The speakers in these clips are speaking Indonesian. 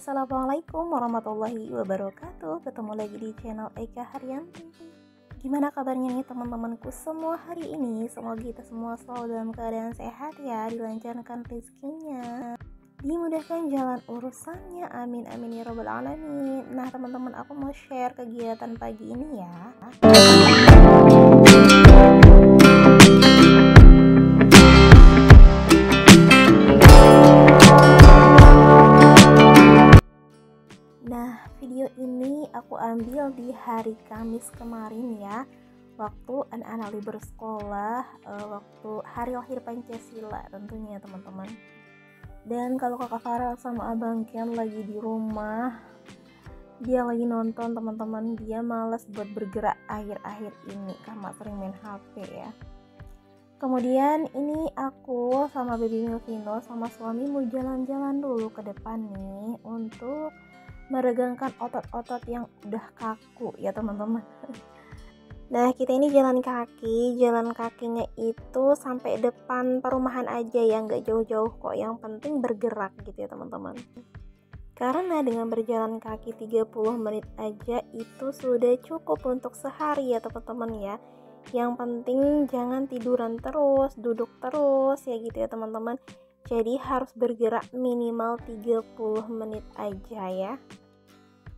Assalamualaikum warahmatullahi wabarakatuh. Ketemu lagi di channel Eka Haryanti. Gimana kabarnya nih teman-temanku semua hari ini? Semoga kita semua selalu dalam keadaan sehat ya, dilancarkan rezekinya, dimudahkan jalan urusannya, amin amin ya robbal alamin. Nah teman-teman, aku mau share kegiatan pagi ini ya. Nah, video ini aku ambil di hari Kamis kemarin ya, waktu anak-anak libur sekolah, waktu hari lahir Pancasila tentunya teman-teman. Dan kalau kakak Farel sama abang Ken lagi di rumah, dia lagi nonton teman-teman, dia malas buat bergerak akhir-akhir ini karena sering main HP ya. Kemudian ini aku sama baby Milvino sama suami mau jalan-jalan dulu ke depan nih untuk meregangkan otot-otot yang udah kaku ya teman-teman. Nah kita ini jalan kakinya itu sampai depan perumahan aja ya, nggak jauh-jauh kok, yang penting bergerak gitu ya teman-teman. Karena dengan berjalan kaki 30 menit aja itu sudah cukup untuk sehari ya teman-teman ya. Yang penting jangan tiduran terus, duduk terus ya gitu ya teman-teman. Jadi harus bergerak minimal 30 menit aja ya.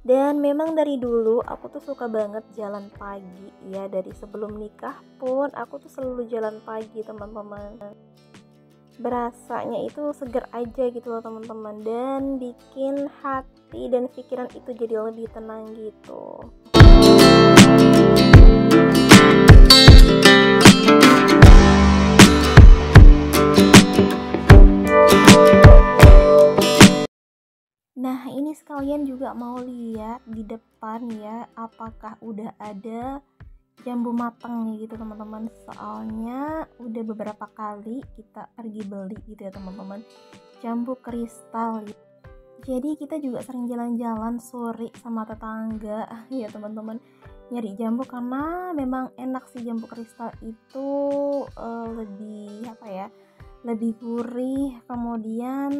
Dan memang dari dulu aku tuh suka banget jalan pagi ya, dari sebelum nikah pun aku tuh selalu jalan pagi teman-teman. Berasanya itu seger aja gitu loh teman-teman, dan bikin hati dan pikiran itu jadi lebih tenang gitu. Nah ini sekalian juga mau lihat di depan ya, apakah udah ada jambu matangnya gitu teman-teman. Soalnya udah beberapa kali kita pergi beli gitu ya teman-teman, jambu kristal. Jadi kita juga sering jalan-jalan sore sama tetangga ya teman-teman, nyari jambu karena memang enak sih jambu kristal itu, lebih apa ya, lebih gurih, kemudian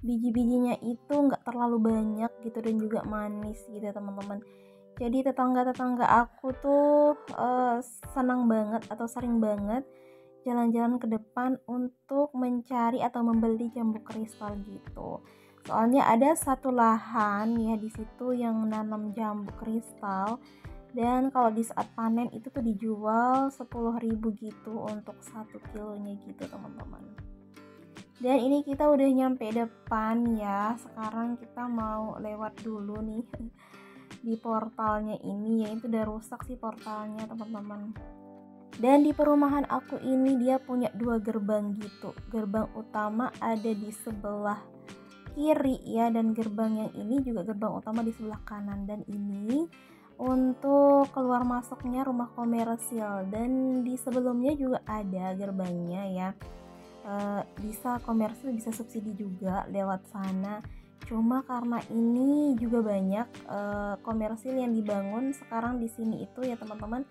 biji-bijinya itu nggak terlalu banyak gitu dan juga manis gitu ya teman-teman. Jadi tetangga-tetangga aku tuh senang banget atau sering banget jalan-jalan ke depan untuk mencari atau membeli jambu kristal gitu. Soalnya ada satu lahan ya di situ yang menanam jambu kristal, dan kalau di saat panen itu tuh dijual 10.000 gitu untuk 1 kilonya gitu teman-teman. Dan ini kita udah nyampe depan ya, sekarang kita mau lewat dulu nih di portalnya ini ya, itu udah rusak sih portalnya teman-teman. Dan di perumahan aku ini dia punya 2 gerbang gitu, gerbang utama ada di sebelah kiri ya, dan gerbang yang ini juga gerbang utama di sebelah kanan. Dan ini untuk keluar masuknya rumah komersial, dan di sebelumnya juga ada gerbangnya ya, bisa komersil, bisa subsidi juga lewat sana. Cuma karena ini juga banyak komersil yang dibangun sekarang di sini itu ya teman-teman,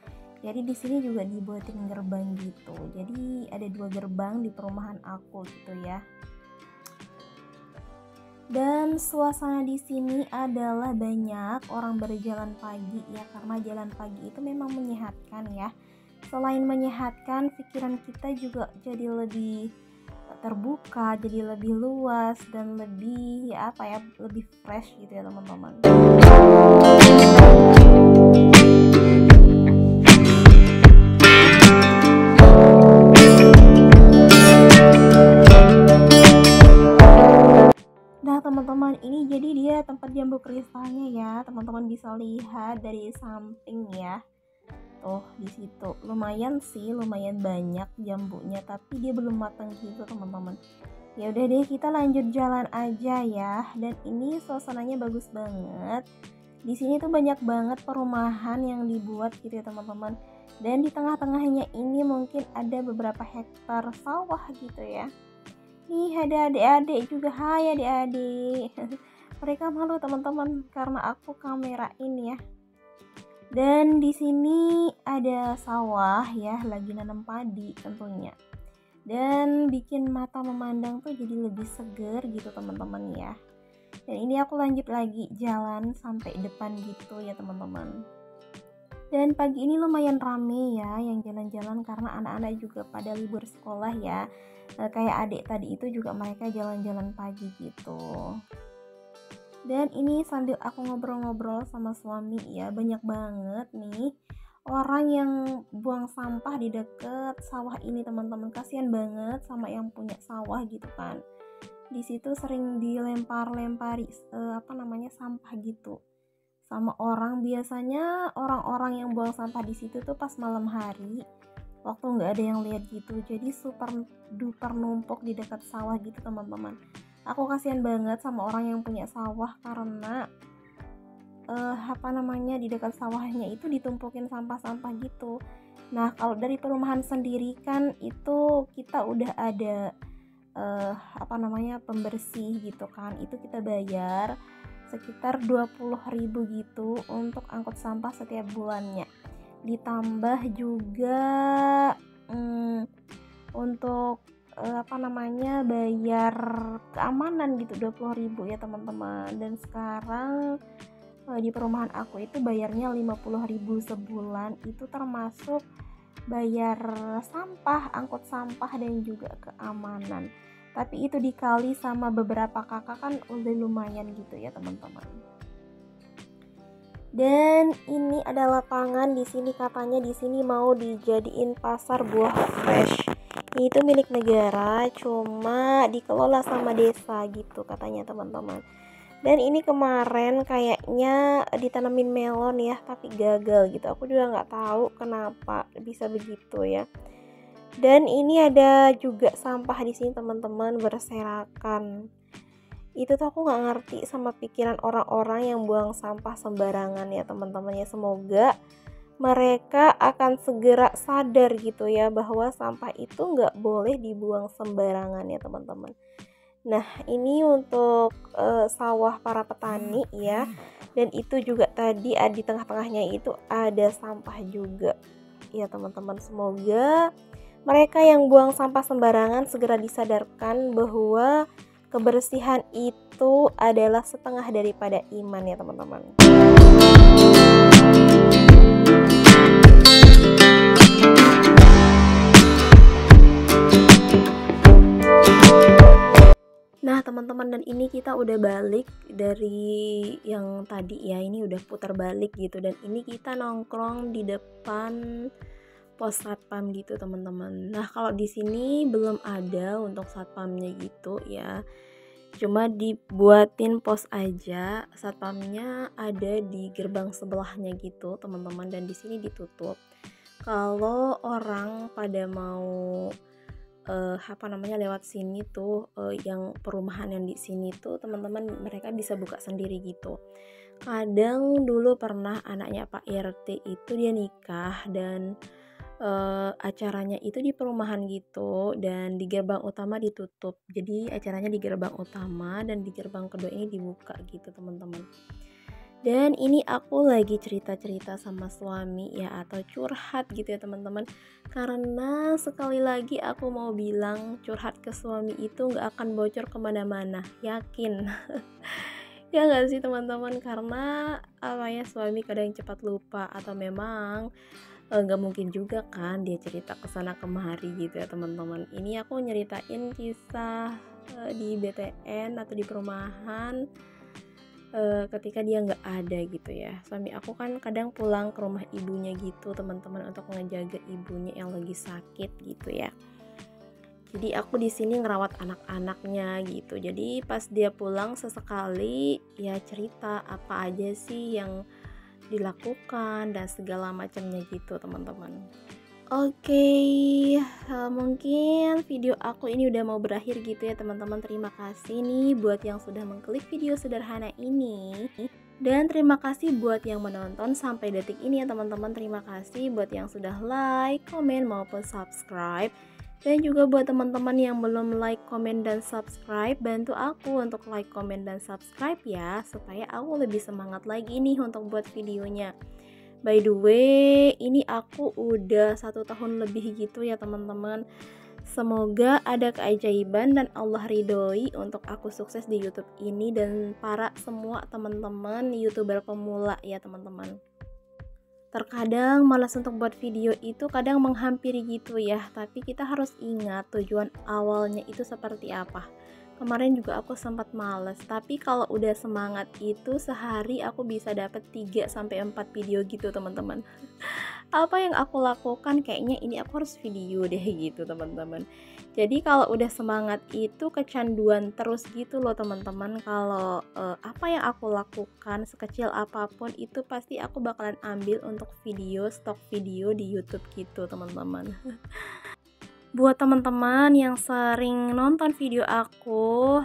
jadi di sini juga dibuatin gerbang gitu. Jadi ada 2 gerbang di perumahan aku gitu ya. Dan suasana di sini adalah banyak orang berjalan pagi ya, karena jalan pagi itu memang menyehatkan ya. Selain menyehatkan, pikiran kita juga jadi lebih terbuka, jadi lebih luas dan lebih ya apa ya, lebih fresh gitu ya teman-teman. Nah teman-teman, ini jadi dia tempat jambu kristalnya ya, teman-teman bisa lihat dari samping ya. Tuh di situ lumayan sih, lumayan banyak jambunya, tapi dia belum matang gitu teman-teman. Ya udah deh, kita lanjut jalan aja ya. Dan ini suasananya bagus banget. Di sini tuh banyak banget perumahan yang dibuat gitu ya teman-teman. Dan di tengah-tengahnya ini mungkin ada beberapa hektar sawah gitu ya. Nih ada adik-adik juga, hai adik-adik. Mereka malu teman-teman karena aku kamerain ya. Dan di sini ada sawah ya, lagi nanam padi tentunya. Dan bikin mata memandang tuh jadi lebih seger gitu teman-teman ya. Dan ini aku lanjut lagi jalan sampai depan gitu ya teman-teman. Dan pagi ini lumayan rame ya yang jalan-jalan karena anak-anak juga pada libur sekolah ya. Kayak adik tadi itu juga mereka jalan-jalan pagi gitu. Dan ini sambil aku ngobrol-ngobrol sama suami ya, banyak banget nih orang yang buang sampah di deket sawah ini teman-teman. Kasihan banget sama yang punya sawah gitu kan. Di situ sering dilempar-lempari sampah gitu sama orang. Biasanya orang-orang yang buang sampah di situ tuh pas malam hari waktu nggak ada yang lihat gitu, jadi super duper numpuk di dekat sawah gitu teman-teman. Aku kasihan banget sama orang yang punya sawah karena di dekat sawahnya itu ditumpukin sampah-sampah gitu. Nah kalau dari perumahan sendiri kan itu kita udah ada pembersih gitu kan, itu kita bayar sekitar 20.000 gitu untuk angkut sampah setiap bulannya. Ditambah juga untuk bayar keamanan gitu 20.000 ya teman-teman. Dan sekarang di perumahan aku itu bayarnya 50.000 sebulan, itu termasuk bayar sampah, angkut sampah dan juga keamanan. Tapi itu dikali sama beberapa kakak kan udah lumayan gitu ya teman-teman. Dan ini ada lapangan di sini, katanya di sini mau dijadiin pasar buah fresh. Ini itu milik negara, cuma dikelola sama desa gitu katanya teman-teman. Dan ini kemarin kayaknya ditanamin melon ya, tapi gagal gitu. Aku juga nggak tahu kenapa bisa begitu ya. Dan ini ada juga sampah di sini teman-teman berserakan. Itu tuh aku nggak ngerti sama pikiran orang-orang yang buang sampah sembarangan ya teman-teman ya. Semoga mereka akan segera sadar gitu ya bahwa sampah itu nggak boleh dibuang sembarangan ya teman-teman. Nah ini untuk sawah para petani ya. Dan itu juga tadi di tengah-tengahnya itu ada sampah juga ya teman-teman. Semoga mereka yang buang sampah sembarangan segera disadarkan bahwa kebersihan itu adalah setengah daripada iman ya teman-teman. Nah teman-teman, dan ini kita udah balik dari yang tadi ya, ini udah putar balik gitu. Dan ini kita nongkrong di depan pos satpam gitu teman-teman. Nah kalau di sini belum ada untuk satpamnya gitu ya, cuma dibuatin pos aja. Satpamnya ada di gerbang sebelahnya gitu teman-teman, dan di sini ditutup. Kalau orang pada mau lewat sini tuh yang perumahan yang di sini tuh teman-teman, mereka bisa buka sendiri gitu. Kadang dulu pernah anaknya Pak RT itu dia nikah dan acaranya itu di perumahan gitu, dan di gerbang utama ditutup. Jadi acaranya di gerbang utama dan di gerbang kedua ini dibuka gitu teman-teman. Dan ini aku lagi cerita-cerita sama suami ya, atau curhat gitu ya teman-teman. Karena sekali lagi aku mau bilang, curhat ke suami itu gak akan bocor kemana-mana, yakin. Ya gak sih teman-teman, karena suami kadang cepat lupa, atau memang nggak mungkin juga kan dia cerita kesana kemari gitu ya teman-teman. Ini aku nyeritain kisah di BTN atau di perumahan ketika dia nggak ada gitu ya. Suami aku kan kadang pulang ke rumah ibunya gitu teman-teman, untuk ngejaga ibunya yang lagi sakit gitu ya. Jadi aku di sini ngerawat anak-anaknya gitu. Jadi pas dia pulang sesekali ya cerita apa aja sih yang dilakukan dan segala macamnya gitu teman-teman. Oke, mungkin video aku ini udah mau berakhir gitu ya teman-teman. Terima kasih nih buat yang sudah mengklik video sederhana ini, dan terima kasih buat yang menonton sampai detik ini ya teman-teman. Terima kasih buat yang sudah like, komen maupun subscribe. Dan juga buat teman-teman yang belum like, komen, dan subscribe, bantu aku untuk like, komen, dan subscribe ya, supaya aku lebih semangat lagi nih untuk buat videonya. By the way, ini aku udah 1 tahun lebih gitu ya teman-teman. Semoga ada keajaiban dan Allah ridhoi untuk aku sukses di YouTube ini dan para semua teman-teman YouTuber pemula ya teman-teman. Terkadang malas untuk buat video itu kadang menghampiri gitu ya, tapi kita harus ingat tujuan awalnya itu seperti apa. Kemarin juga aku sempat males, tapi kalau udah semangat itu sehari aku bisa dapat 3 sampai 4 video gitu teman-teman. Apa yang aku lakukan kayaknya ini aku harus video deh gitu teman-teman. Jadi kalau udah semangat itu kecanduan terus gitu loh teman-teman. Kalau apa yang aku lakukan sekecil apapun itu pasti aku bakalan ambil untuk video, stok video di YouTube gitu teman-teman. Buat teman-teman yang sering nonton video aku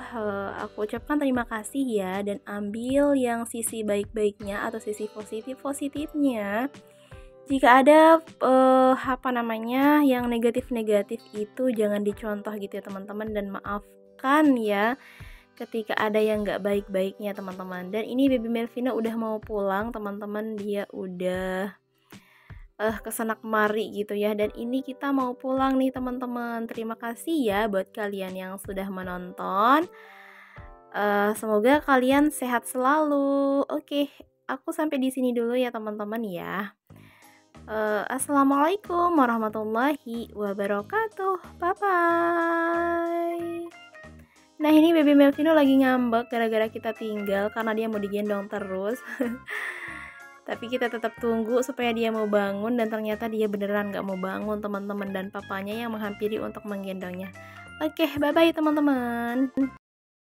ucapkan terima kasih ya, dan ambil yang sisi baik-baiknya atau sisi positifnya. Jika ada yang negatif-negatif itu jangan dicontoh gitu ya teman-teman, dan maafkan ya ketika ada yang nggak baik-baiknya teman-teman. Dan ini Baby Melvina udah mau pulang teman-teman, dia udah kesana kemari gitu ya, dan ini kita mau pulang nih teman-teman. Terima kasih ya buat kalian yang sudah menonton. Semoga kalian sehat selalu. Oke, aku sampai di sini dulu ya teman-teman ya. Assalamualaikum warahmatullahi wabarakatuh. Bye bye. Nah, ini Baby Melvino lagi ngambek gara-gara kita tinggal karena dia mau digendong terus. Tapi kita tetap tunggu supaya dia mau bangun, dan ternyata dia beneran gak mau bangun teman-teman, dan papanya yang menghampiri untuk menggendongnya. Oke, bye bye teman-teman.